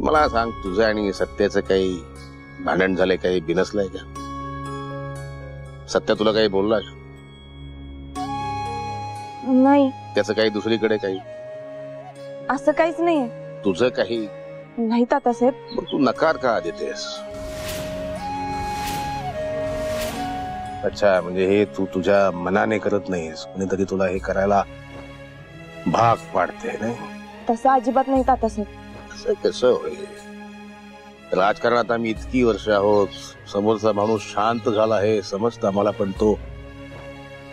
मला सांग, तुझं आणि सत्याचं काही भांडण झालंय, काही बिनसलंय का? सत्य तुला काही बोलला? नाही. त्याचं काही दुसरीकडे काही? असं काहीच नाहीये. तुझं काही? नाही तात्यासाहेब. मग तू नकार का देतेस? अच्छा, म्हणजे हे तू तुझ्या मनाने करत नाहीस, कोणीतरी तुला हे करायला भाग पाडते, नाही? तसं अजिबात नाही तात्यासाहेब. असं कसं होईल? राजकारणात आम्ही इतकी वर्ष आहोत, समोरचा माणूस शांत झाला हे समजतं आम्हाला, पण तो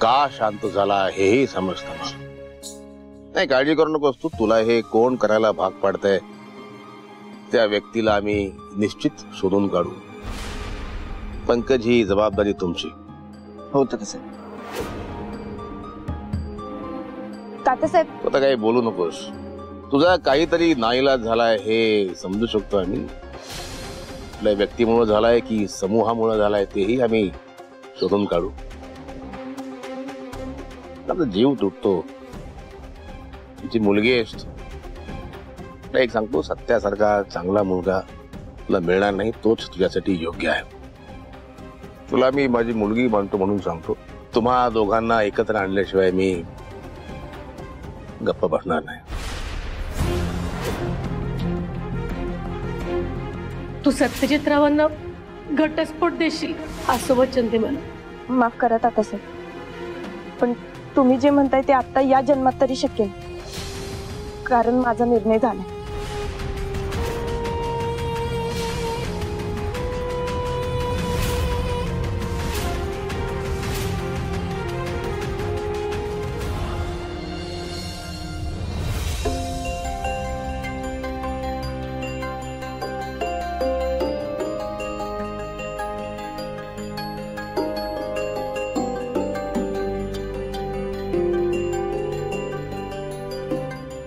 का शांत झाला हेही समजतं मला. नाही, काळजी करू नकोस तू. तुला हे कोण करायला भाग पाडतंय त्या व्यक्तीला आम्ही निश्चित शोधून काढू. पंकज, ही जबाबदारी तुमची. हो तात्यासाहेब. तात्यासाहेब, आता काही बोलू नकोस. तुझा काहीतरी नाईलाज झालाय हे समजू शकतो आम्ही. आपल्या व्यक्तीमुळे झालाय की समूहामुळे झालाय तेही आम्ही शोधून काढू. आता जीव तुटतो. तुझी मुलगी आहेस. एक सांगतो, सत्यासारखा चांगला मुलगा तुला मिळणार नाही. तोच तुझ्यासाठी योग्य आहे. तुला मी माझी मुलगी मानतो म्हणून सांगतो. तुम्हा दोघांना एकत्र आणल्याशिवाय मी गप्प बसणार नाही. तू सत्यजितरावांना घटस्फोट देशील असं वचन दे मला. माफ करा तात्यासाहेब, पण तुम्ही जे म्हणताय ते आता या जन्मात तरी शक्य नाही, कारण माझा निर्णय झाला.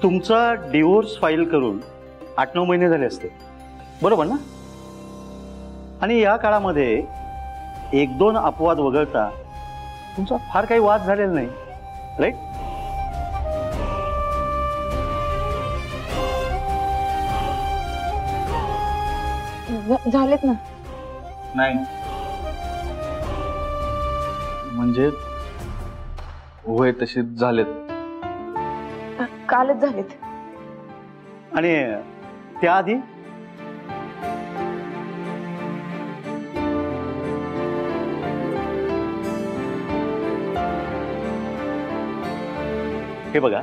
तुमचा डिवोर्स फाईल करून 8-9 महिने झाले असते, बरोबर ना? आणि या काळामध्ये 1-2 अपवाद वगळता तुमचा फार काही वाद झालेला नाही, राईट? झालेत ना? नाही म्हणजे होय तसे झालेत. कालच झालेत. आणि त्याआधी हे बघा,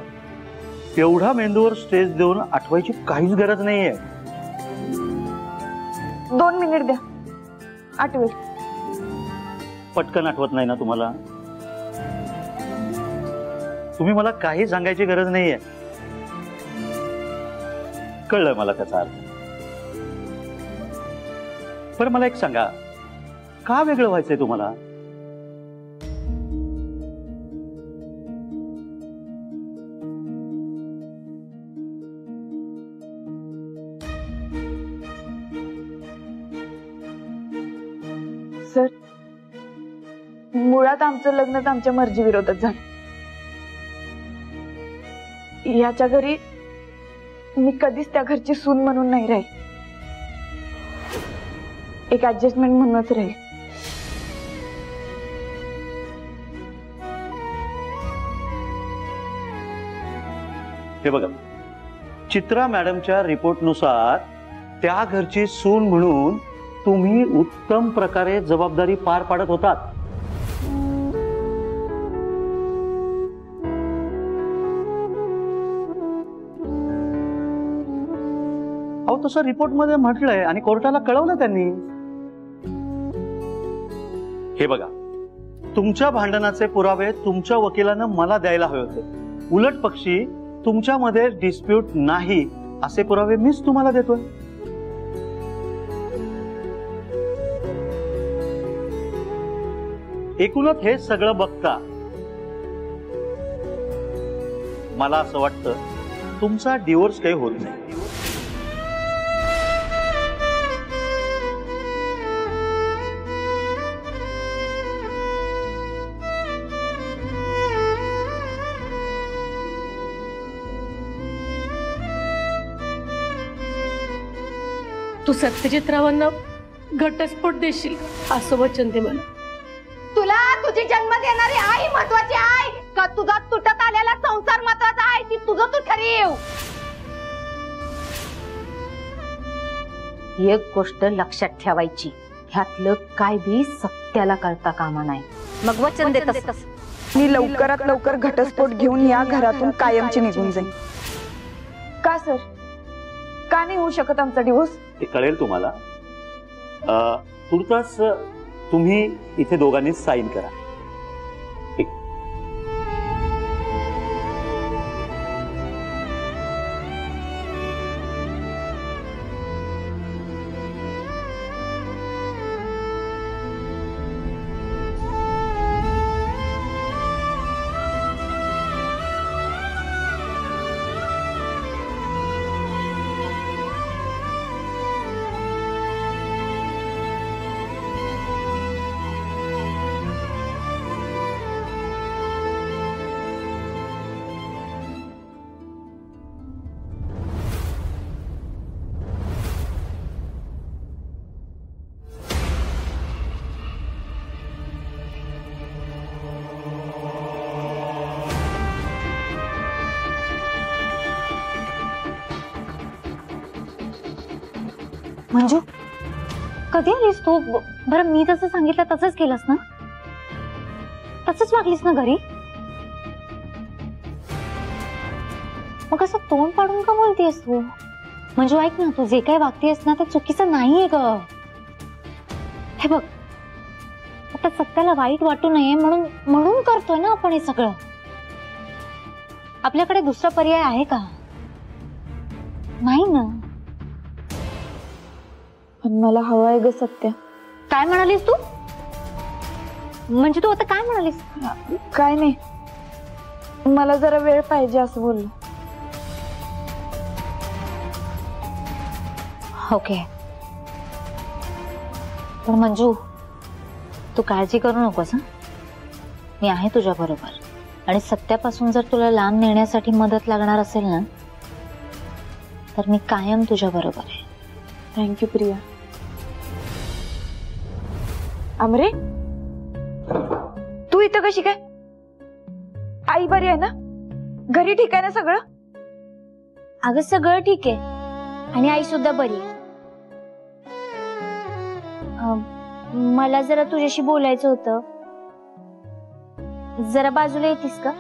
एवढा मेंदूवर स्ट्रेस देऊन आठवायची काहीच गरज नाहीये. 2 मिनिट द्या, आठवेल. पटकन आठवत नाही ना तुम्हाला? तुम्ही मला काही सांगायची गरज नाहीये. कळलं मला त्याचा अर्थ. पण मला एक सांगा, का वेगळं व्हायचंय तुम्हाला? सर, मुळात आमचं लग्न तर आमच्या मर्जी विरोधात झालं. याच्या घरी मी कधीच त्या घरची सून म्हणून नाही राहील, एक ऍडजस्टमेंट म्हणूनच राहील. हे बघा, चित्रा मॅडमच्या रिपोर्टनुसार त्या घरची सून म्हणून तुम्ही उत्तम प्रकारे जबाबदारी पार पाडत होतात. अहो, तसं रिपोर्ट मध्ये म्हटलंय आणि कोर्टाला कळवलं त्यांनी. हे बघा, तुमच्या भांडणाचे पुरावे तुमच्या वकिलानं मला द्यायला हवे होते. उलट पक्षी तुमच्यामध्ये डिस्प्यूट नाही असे पुरावे मीच तुम्हाला देतोय. एकूणच हे सगळं बघता मला असं वाटतं तुमचा डिवोर्स काही होत नाही. तू सत्यजितरावांना घटस्फोट देशील असं वचन दे मला. तुला तुझी जन्म देणारी आई महत्वाची आहे का तुझा तुटत आलेला संसार महत्वाचा आहे? ती तुझं तू ठरव. एक गोष्ट लक्षात ठेवायची, ह्यातलं काय बी सत्याला कळता कामा नाही. मग वचन देतस मी लवकरात लवकर घटस्फोट घेऊन या घरातून कायमची निघून जाईन. का सर, का नाही होऊ शकत आमचा डिवोर्स? ते कळेल तुम्हाला. तुर्तास तुम्ही इथे दोघांनी साईन करा. ठीक. मंजू, कधी आलीस तू? बरं, मी तसं सांगितलं तसंच केलंस ना? तसंच वागलीस ना घरी? मग असं तोंड पाडून का बोलतेस तू? मंजू ऐक ना, तू जे काही वागतेस ना ते चुकीचं नाहीये ग. हे बघ, आता सत्याला वाईट वाटू नये म्हणून करतोय ना आपण हे सगळं. आपल्याकडे दुसरा पर्याय आहे का? नाही ना. पण मला हवं आहे ग सत्य. काय म्हणालीस तू? म्हणजे तू आता काय म्हणालीस? काय नाही, मला जरा वेळ पाहिजे असं बोललो. ओके, पण मंजू तू काळजी करू नकोस हं. मी आहे तुझ्या बरोबर. आणि सत्यापासून जर तुला लांब नेण्यासाठी मदत लागणार असेल ना, तर मी कायम तुझ्या बरोबर आहे. थँक्यू प्रिया. अमरे, तू इथं कशी काय? आई बरी आहे ना? घरी ठीक आहे ना सगळं? अगं सगळं ठीक आहे आणि आई सुद्धा बरी आहे. मला जरा तुझ्याशी बोलायचं होतं. जरा बाजूला येतीस का?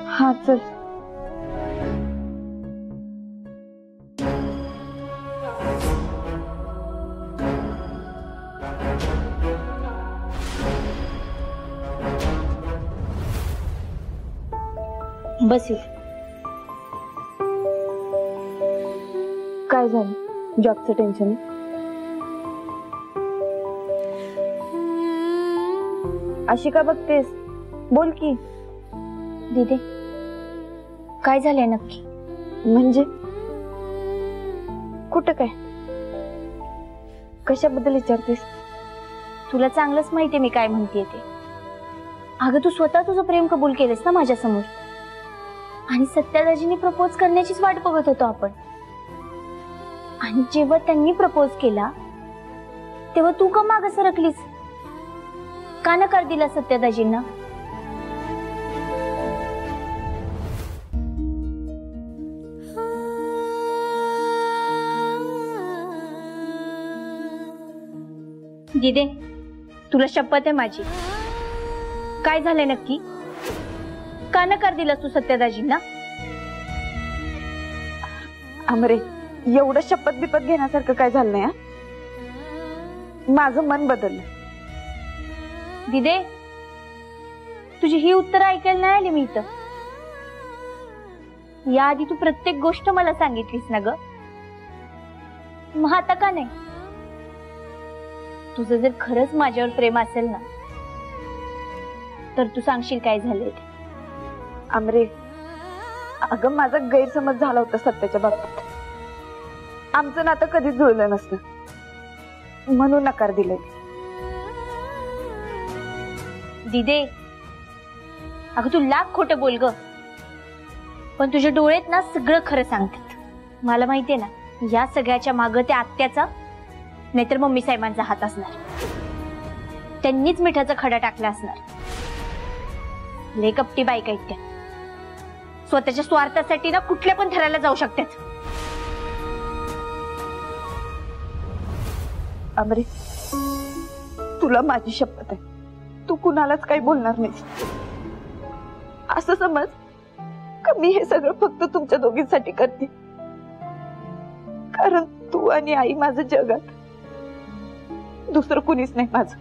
हा चल. बस. काय झालं? जॉबचं टेन्शन? अशी का बघतेस? बोल की. दीदी, काय झालंय नक्की? म्हणजे कुठं काय? कशाबद्दल विचारतेस? तुला चांगलंच माहितीये मी काय म्हणतेय ते. अगं तू स्वतः तुझं प्रेम कबूल केलेस ना माझ्या समोर. आणि सत्यादाजींनी प्रपोज करण्याचीच वाट बघत होतो आपण. आणि जेव्हा त्यांनी प्रपोज केला तेव्हा तू का मागं सरकलीस? का नकार दिला सत्यादाजींना? दिदे, तुला शपथ आहे माझी. काय झालंय नक्की? का नकार दिला तू सत्यादाजींना? अमरे, एवढं शपथ बिपत घेण्यासारखं काय झालं नाही. माझं मन बदललं. दिदे, तुझी ही उत्तरं ऐकायला नाही आली मी इथं. याआधी तू प्रत्येक गोष्ट मला सांगितलीस ना ग. मग आता का नाही? तुझं जर खरंच माझ्यावर प्रेम असेल ना, तर तू सांगशील काय झालंय ते. अमरे, अगं माझा गैरसमज झाला होता सत्याच्या बाबतीत. आमचं नातं कधीच जुळलं नसतं म्हणून नकार दिलाय. दिदे, अगं तू लाख खोटं बोल ग, पण तुझे डोळेत ना सगळं खरं सांगतात. मला माहितीये ना, या सगळ्याच्या मागं त्या आत्याचा नाहीतर मम्मी साहेबांचा हात असणार. त्यांनीच मिठाचा खडा टाकला असणार. लय कपटी बाईक आहेत त्या. स्वतःच्या स्वार्थासाठी ना कुठल्या पण थराला जाऊ शकतात. अमरे, तुला माझी शपथ आहे, तू कुणालाच काही बोलणार नाही. असं समज का मी हे सगळं फक्त तुमच्या दोघींसाठी करते, कारण तू आणि आई माझं जगात, दुसरं कुणीच नाही माझं.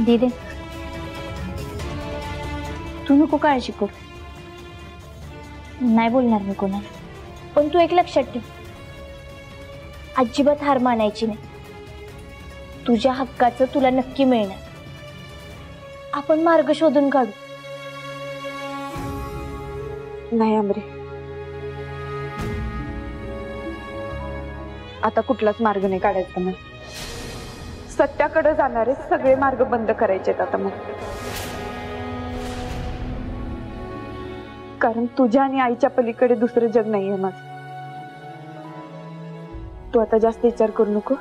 दीदी, तू नको काळजी करू. नाही बोलणार मी कोणाला. पण तू एक लक्षात ठेव, अजिबात हार मानायची नाही. तुझ्या हक्काचं तुला नक्की मिळणार. आपण मार्ग शोधून काढू. नाही अमरे, आता कुठलाच मार्ग नाही काढायचा. मला सत्याकडे जाणारे सगळे मार्ग बंद करायचे आता मला. कारण तुझ्या आणि आईच्या पलीकडे दुसरं जग नाहीये माझं. तू आता जास्त विचार करू नको.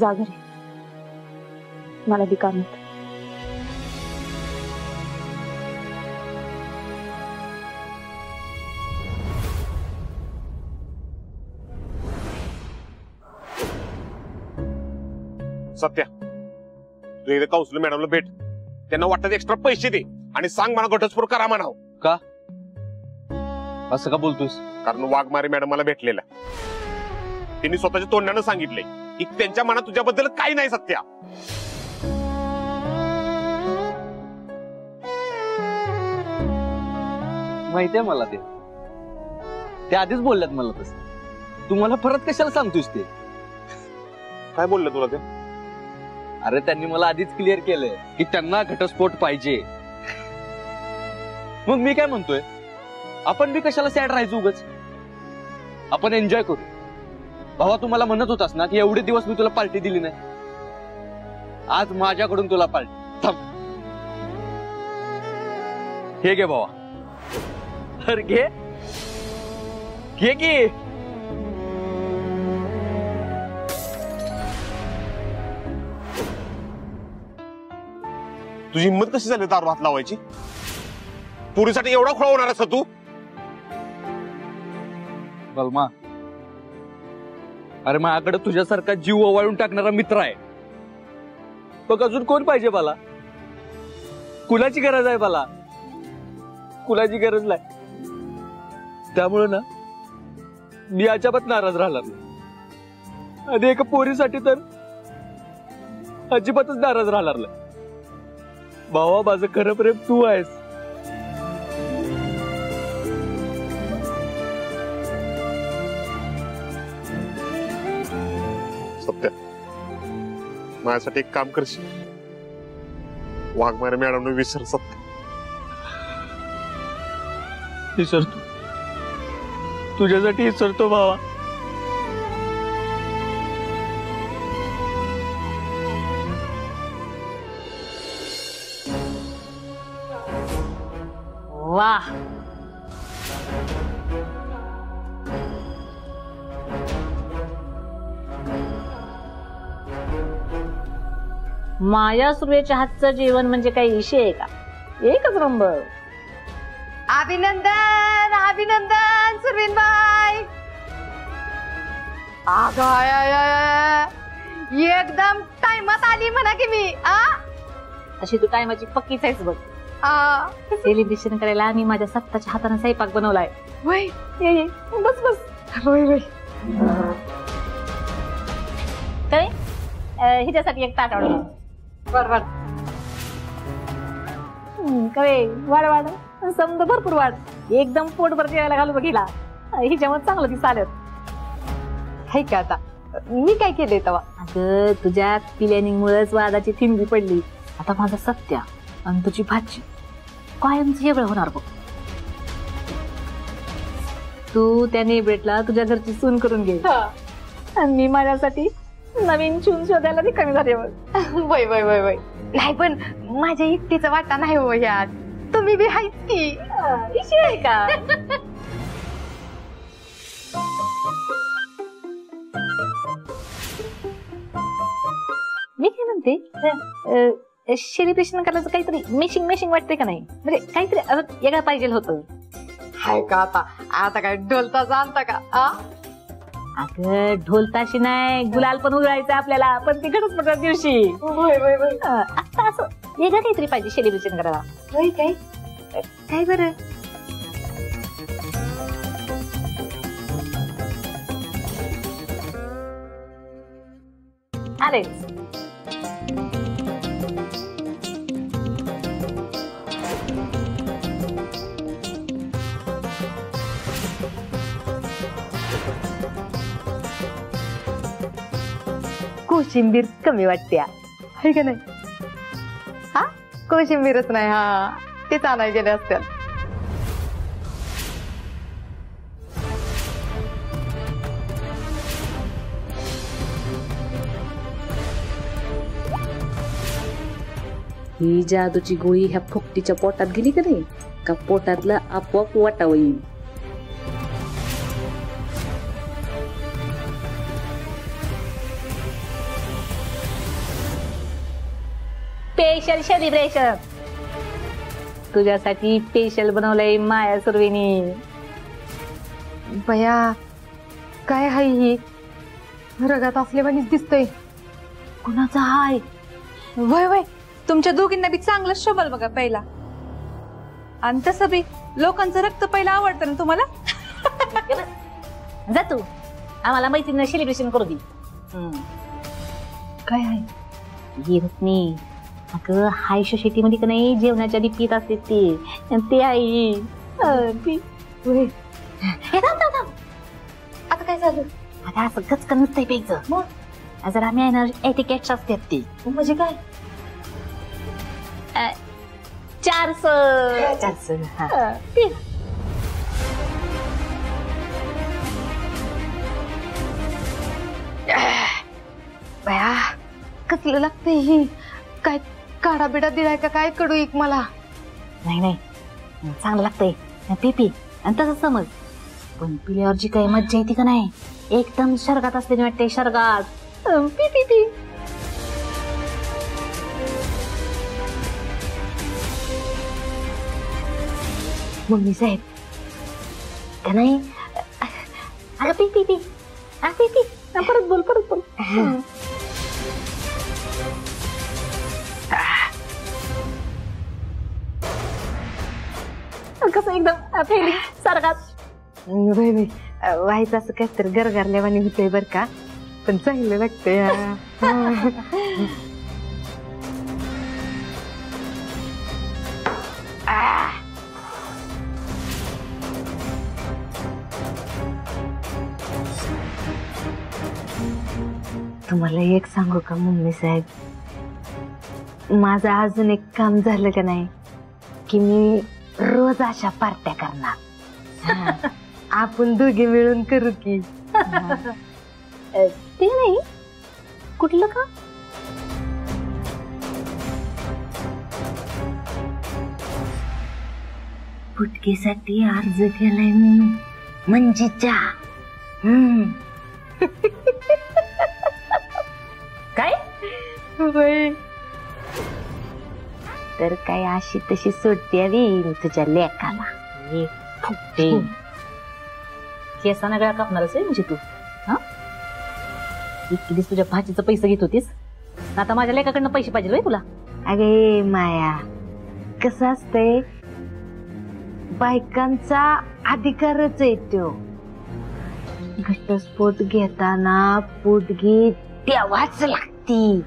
जा घरी, मला बी काम होतं. सत्या, तू एकदा काउन्सिलर मॅडमला भेट. त्यांना वाटत एक्स्ट्रा पैसे दे आणि सांग मला घटस्फोट करा म्हणाव. का असं का बोलतोस? कारण वाघमारे मॅडम मला भेटलेला, त्यांनी स्वतःच्या तोंडानं सांगितलंय की त्यांच्या मनात तुझ्याबद्दल काही नाही. सत्या, माहितीये मला ते आधीच बोलल्यात मला तसं. तू मला परत कशाला सांगतोस ते? काय बोललं तुला ते? अरे त्यांनी मला आधीच क्लिअर केलंय की त्यांना घटस्फोट पाहिजे. मग मी काय म्हणतोय, आपण बी कशाला सॅड राहायचो उगाच. आपण एन्जॉय करू. भावा, तू मला म्हणत होतास ना की एवढे दिवस मी तुला पार्टी दिली नाही. आज माझ्याकडून तुला पार्टी. थांब, हे घे भावा. अरे घे घे की. तुझी हिंमत कशी झाली दारू हात लावायची? पुरीसाठी एवढा खोळा होणार असं तू? बलमा, अरे माझ्याकडे तुझ्यासारखा जीव ओवाळून टाकणारा मित्र आहे. बघ, अजून कोण पाहिजे मला? कुणाची गरज आहे मला? कुणाची गरज नाही. त्यामुळे ना मी अजिबात नाराज राहणार नाही. आणि एका पोरीसाठी तर अजिबातच नाराज राहणार नाही. भावा, माझं खरं प्रेम तू आहेस. सत्या, माझ्यासाठी एक काम करशील? वाघमारे मॅडम विसर. सत्य, विसरतो. तुझ्यासाठी विसरतो भावा. वाह, माया सुर्वेच्या हातचं जेवण म्हणजे काही विषय आहे का? एकच नंबर. अभिनंदन अभिनंदन सुरवीनबाई. एकदम टाइमात आली म्हणा की मी. अशी तू टायमाची पक्कीच आहेस बघ. सेलिब्रेशन करायला आम्ही माझ्या स्वतःच्या हाताने स्वयंपाक बनवलाय. वय ये बस बस. वय वय. काय हिच्यासाठी एक ताट आवडलं. बर बर. काय वाढ वाढ समजा भरपूर वाढ. एकदम पोटभर जेवायला घालू बघिला. हिच्यामध्ये चांगलं ती चालत. हाय का आता मी काय केलंय तेव्हा? अगं तुझ्या प्लॅनिंग मुळेच वादाची थिंबी पडली. आता माझा सत्या आणि तुझी भाजी कायमच वेगळं होणार बघ. तू त्या नेबरेटला तुझ्या घरची सून करून घे आणि मी माझ्यासाठी नवीन चून शोधायला ती कमी झाली मग. वय वय वय वय नाही पण माझ्या एकटीचा वाटा नाही हो यात. तुम्ही बी आहेच की. इशू आहे का? मी काय म्हणते सेलिब्रेशन करायचं काहीतरी मेशिंग वाटते का नाही? म्हणजे काहीतरी असं वेगळं पाहिजे होतं. हाय का आता आता काय ढोलता जाणता का? अगं ढोलताशी नाही, गुलाल पण उधळायचं आपल्याला, पण ती घटस्फोटाच्या दिवशी. आता असं वेगळं काहीतरी पाहिजे सेलिब्रेशन करायला. होय काय काय बरं? अरेच कोशिंबीर कमी वाटते आहे का नाही? हा कोशिंबीरच नाही. हा तेच आणायला गेले असत्या. ही जादूची गोळी ह्या फुकटीच्या पोटात गेली का नाही का पोटातला आपोआप वाटावं येईल. स्पेशल सेलिब्रेशन तुझ्यासाठी स्पेशल बनवलंय माया सुरवीनी. बया काय हाय ही? रगात असल्यावानीच दिसतंय. कुणाचा हाय? वय वय तुमच्या दोघींना बी चांगलं शोभल बघा पहिला. आणि तसं बी लोकांचं रक्त पहिला आवडतं ना तुम्हाला. जा तू, आम्हाला मैत्रिणीला सेलिब्रेशन करू दे. काय आहे? ये रत्नी, अगं हाय सोसायटी मध्ये का नाही जेवणाच्या आधी पीत असते ते आई. आता काय झालं? आता असं गचकन नसतंय प्यायचं. मग जर आम्ही आहे ना एटिकेट्स असतात ते. म्हणजे काय? 400 पी. बया कसलं लागतंय ही? काय काढा बिडा दिलाय का काय? कडू एक मला. नाही चांगलं लागतंय. पी आणि तसं समज, पण पिल्यावर जी काही मज्जा येते का नाही एकदम शर्गात असते वाटते. शर्गात पी. मम्मी साहेब का नाही? अगं पी. परत बोल. कसं एकदम फिलिंग सारखाच. व्हायचं असं काय तर गरगरल्यावानी होतंय बर का, पण चांगलं लागतंय. तुम्हाला एक सांगू का मम्मी साहेब, माझं अजून एक काम झालं का नाही की मी रोज अशा पार्ट्या करणार. आपण दोघे मिळून करू की? ते नाही कुठलं का? फुटकेसाठी अर्ज केलाय मी मंजीच्या. काय? तर काय अशी तशी सोडते तुझ्या लेकाला. केसाना गळा कापणारच आहे म्हणजे तू. हा इतकी दिवस तुझ्या भाजीचं पैसे घेत होतीस, आता माझ्या लेकाकडनं पैसे पाहिजे तुला. अगे माया, कसं असतंय, बायकांचा अधिकारच आहे तो. घटस्फोट घेताना पोटगी द्यावाच लागती.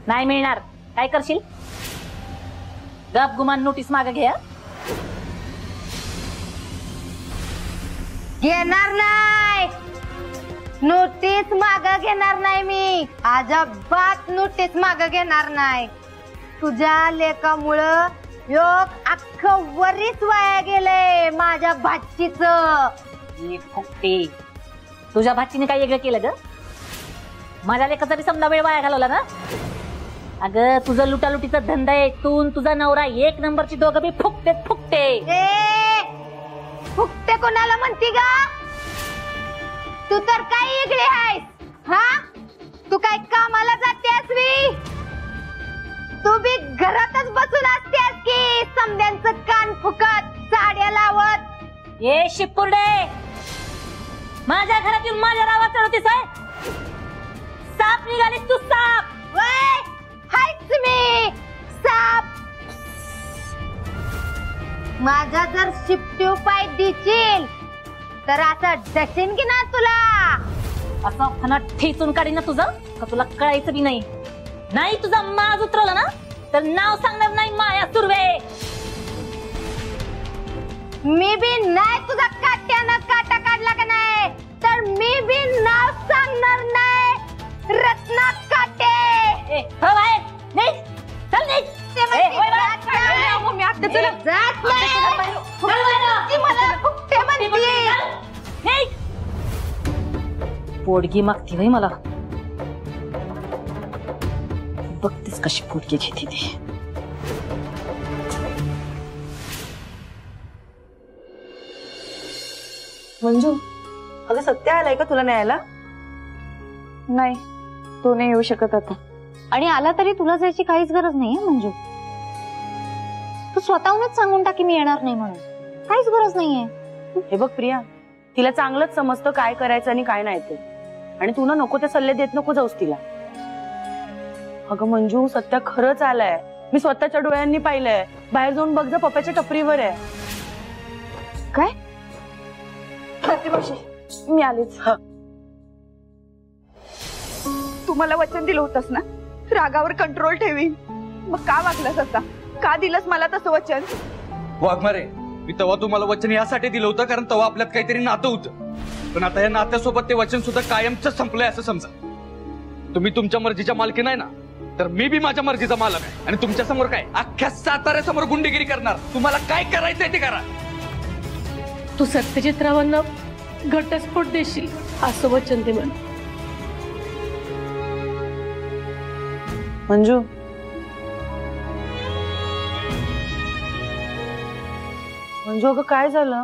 नाही मिळणार. काय करशील? गप गुमान नोटीस मागे घ्या. घेणार नाही नोटीस, माग घेणार नाही मी. अजिबात नोटीस माग घेणार नाही. तुझ्या लेकामुळं योग अख्खं वरीच वाया गेलंय माझ्या भाचीच. ये फुकटे, तुझ्या भाचीने काय वेगळं केलं ग? माझ्या लेकाचा बी समजा वेळ वाया घालवला ना? अगं तुझं लुटालुटीचा धंदा आहे, तू न तुझा नवरा एक नंबरची, दोघं बी फुकटेत फुकटे. फुकटे कोणाला म्हणती गा? तू तर काय इकडे आहेस? हा, तू काय कामाला जातेस मी? तू बी घरातच बसून असतेस की समद्यांचं कान फुकत साड्या लावत? ए शिपुर्डे, माझ्या घरात येऊन माझ्या रावा चढवतेस आहे? साप निघालीस तू, साप. वय हायच मी साप. माझा जर शिपटीव पाय दिशील तर असं डसेन की ना तुला. असं फनाट ठेचून काढीन ना तुझं, का तुला कळायचं बी नाही. नाही तुझा माज उतरवला ना तर नाव सांगणार नाही माया सुर्वे. मी बी नाही तुझा काट्यानं काटा काढला का नाही तर मी बी नाव सांगणार नाही. रत्ना काटे. ए हो बाहेर निघ, चल निघ. मम्मी आता चला. जात नाही. ती मला फुकटे म्हणते. निघ. पोडगी मागती बाई मला. बघतेस कशी पोटगी घेते ती. मंजू, अगं सत्य आलाय का तुला न्यायला? नाही, तो नाही येऊ शकत आता. आणि आला तरी तुला जायची काहीच गरज नाहीये मंजू. तू स्वतःहूनच सांगून टाकी मी येणार नाही म्हणून. काहीच गरज नाहीये. हे बघ प्रिया, तिला चांगलंच समजतं काय करायचं आणि काय नाही ते. आणि तू ना नको ते सल्ले देत नको जाऊस तिला. अगं मंजू, सत्या खरंच आलाय. मी स्वतःच्या डोळ्यांनी पाहिलंय. बाहेर जाऊन बघ जा, पप्पाच्या टपरीवर आहे. काय? प्रतिभाशी, मी आलीच. तू मला वचन दिलं होतंस ना, रागावर कंट्रोल ठेवीन. मग का वागलास असा? का दिलंस मला तसं वचन? वाघमारे, मी तेव्हा तुम्हाला वचन यासाठी दिलं होतं कारण तेव्हा आपल्यात काहीतरी नातं होतं. पण आता या नात्यासोबत ते वचन सुद्धा कायमचं संपलंय असं समजा. तुम्ही तुमच्या मर्जीच्या मालकी नाही ना, तर मी बी माझ्या मर्जीचा मालक आहे. आणि तुमच्या समोर काय, अख्ख्या साताऱ्यासमोर गुंडेगिरी करणार. तुम्हाला काय करायचंय ते करा. तू सत्यजितरावांना घटस्फोट देशील असं वचन दे मला. मंजू, मंजू अगं काय झालं?